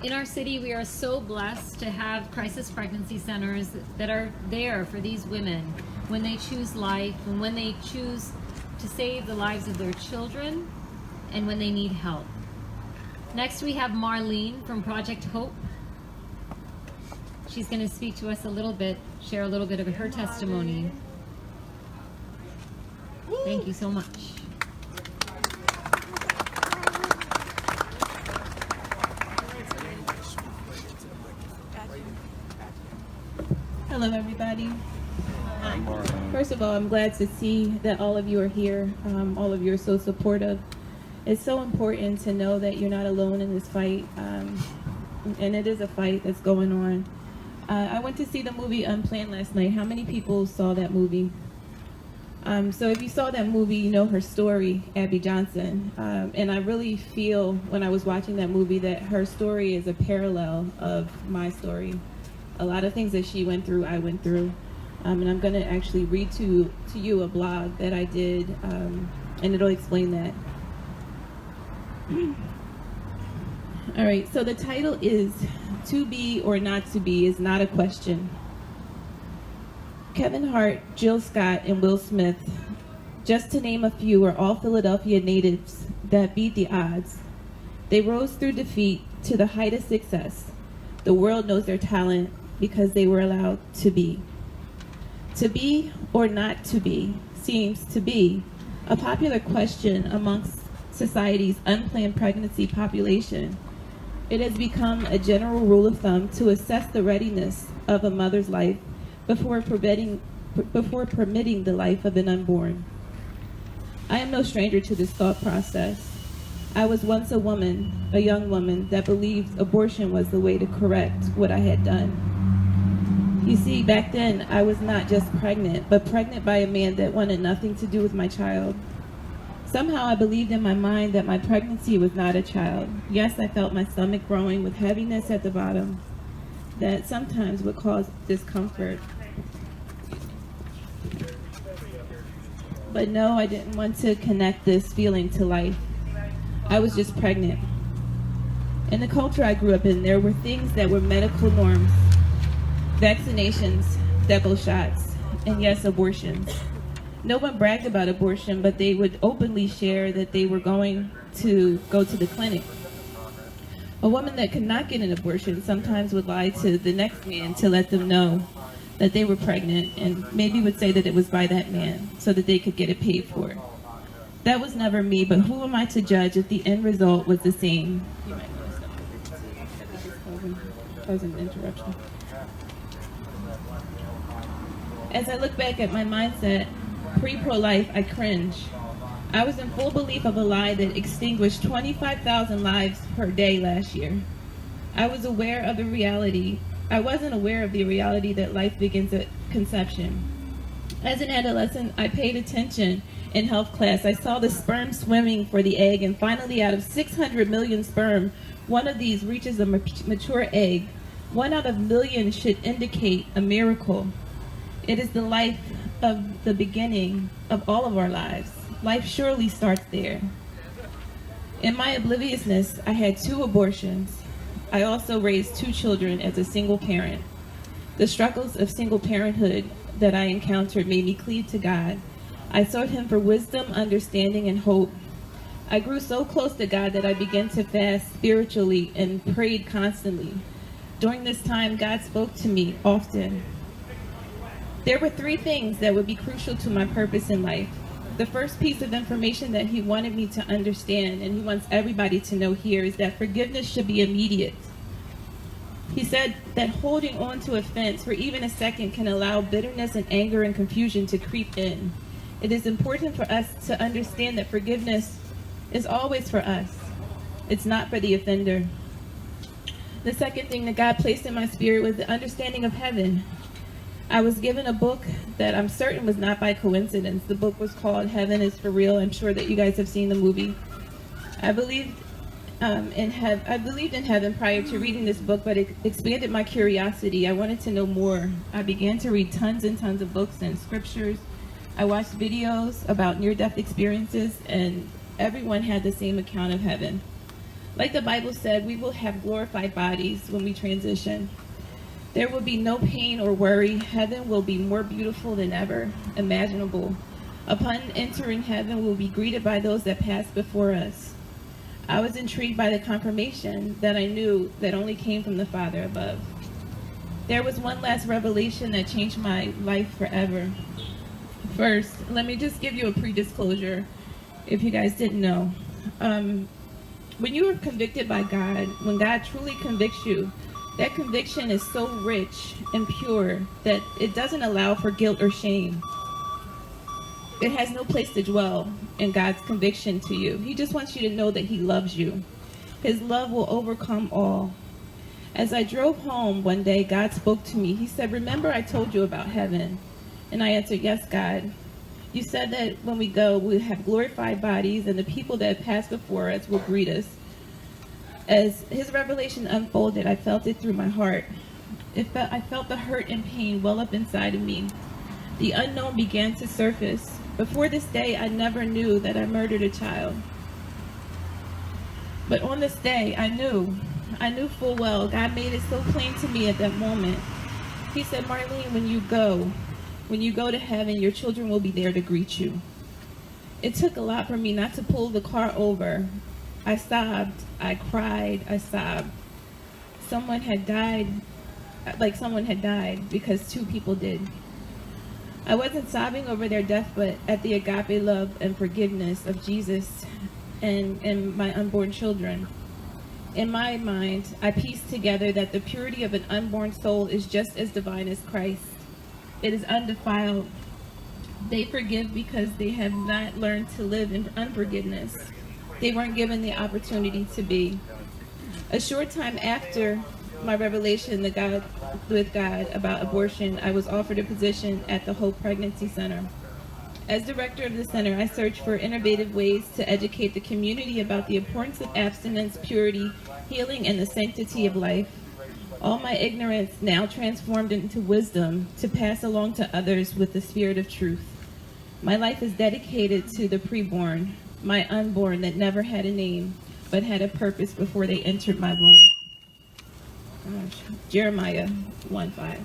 In our city, we are so blessed to have crisis pregnancy centers that are there for these women when they choose life and when they choose to save the lives of their children and when they need help. Next, we have Marlene from Project Hope. She's going to speak to us a little bit, share a little bit of her testimony. Thank you so much. Hello, everybody. First of all, I'm glad to see that all of you are here. All of you are so supportive. It's so important to know that you're not alone in this fight, and it is a fight that's going on. I went to see the movie Unplanned last night. How many people saw that movie? So if you saw that movie, you know her story, Abby Johnson. And I really feel when I was watching that movie that her story is a parallel of my story. A lot of things that she went through, I went through. And I'm going to actually read to you a blog that I did, and it'll explain that. All right, so the title is To Be or Not to Be is Not a Question. Kevin Hart, Jill Scott, and Will Smith, just to name a few, are all Philadelphia natives that beat the odds. They rose through defeat to the height of success. The world knows their talent because they were allowed to be. To be or not to be seems to be a popular question amongst society's unplanned pregnancy population. It has become a general rule of thumb to assess the readiness of a mother's life before permitting the life of an unborn. I am no stranger to this thought process. I was once a young woman, that believed abortion was the way to correct what I had done. You see, back then, I was not just pregnant, but pregnant by a man that wanted nothing to do with my child. Somehow I believed in my mind that my pregnancy was not a child. Yes, I felt my stomach growing with heaviness at the bottom that sometimes would cause discomfort. But no, I didn't want to connect this feeling to life. I was just pregnant. In the culture I grew up in, there were things that were medical norms. Vaccinations, depo shots, and yes, abortions. No one bragged about abortion, but they would openly share that they were going to go to the clinic. A woman that could not get an abortion sometimes would lie to the next man to let them know that they were pregnant, and maybe would say that it was by that man so that they could get it paid for. That was never me, but who am I to judge if the end result was the same? You might want to stop. That was an interruption. As I look back at my mindset, pre-pro-life, I cringe. I was in full belief of a lie that extinguished 25,000 lives per day last year. I wasn't aware of the reality that life begins at conception. As an adolescent, I paid attention in health class. I saw the sperm swimming for the egg, and finally, out of 600 million sperm, one of these reaches a mature egg. 1 out of millions should indicate a miracle. It is the life of the beginning of all of our lives. Life surely starts there. In my obliviousness, I had 2 abortions. I also raised 2 children as a single parent. The struggles of single parenthood that I encountered made me cleave to God. I sought Him for wisdom, understanding, and hope. I grew so close to God that I began to fast spiritually and prayed constantly. During this time, God spoke to me often. There were 3 things that would be crucial to my purpose in life. The first piece of information that He wanted me to understand, and He wants everybody to know here, is that forgiveness should be immediate. He said that holding on to offense for even a second can allow bitterness and anger and confusion to creep in. It is important for us to understand that forgiveness is always for us. It's not for the offender. The second thing that God placed in my spirit was the understanding of heaven. I was given a book that I'm certain was not by coincidence. The book was called Heaven is for Real. I'm sure that you guys have seen the movie. I believed in heaven prior to reading this book, but it expanded my curiosity. I wanted to know more. I began to read tons and tons of books and scriptures. I watched videos about near-death experiences, and everyone had the same account of heaven. Like the Bible said, we will have glorified bodies when we transition. There will be no pain or worry. Heaven will be more beautiful than ever imaginable. Upon entering heaven, we will be greeted by those that passed before us. I was intrigued by the confirmation that I knew that only came from the Father above. There was one last revelation that changed my life forever. First, let me just give you a pre-disclosure, if you guys didn't know. When you are convicted by God, when God truly convicts you, that conviction is so rich and pure that it doesn't allow for guilt or shame. It has no place to dwell in God's conviction to you. He just wants you to know that he loves you. His love will overcome all. As I drove home one day, God spoke to me. He said, "Remember I told you about heaven?" And I answered, "Yes, God. You said that when we go, we'll have glorified bodies and the people that pass before us will greet us." As his revelation unfolded, I felt it through my heart. I felt the hurt and pain well up inside of me. The unknown began to surface. Before this day, I never knew that I murdered a child. But on this day, I knew full well. God made it so plain to me at that moment. He said, "Marlene, when you go to heaven, your children will be there to greet you." It took a lot for me not to pull the car over. I sobbed, I cried, I sobbed. Someone had died because two people did. I wasn't sobbing over their death, but at the agape love and forgiveness of Jesus and my unborn children. In my mind, I pieced together that the purity of an unborn soul is just as divine as Christ. It is undefiled. They forgive because they have not learned to live in unforgiveness. They weren't given the opportunity to be. A short time after my revelation with God about abortion, I was offered a position at the Hope Pregnancy Center. As director of the center, I searched for innovative ways to educate the community about the importance of abstinence, purity, healing, and the sanctity of life. All my ignorance now transformed into wisdom to pass along to others with the spirit of truth. My life is dedicated to the preborn, my unborn that never had a name, but had a purpose before they entered my womb. Jeremiah 1:5.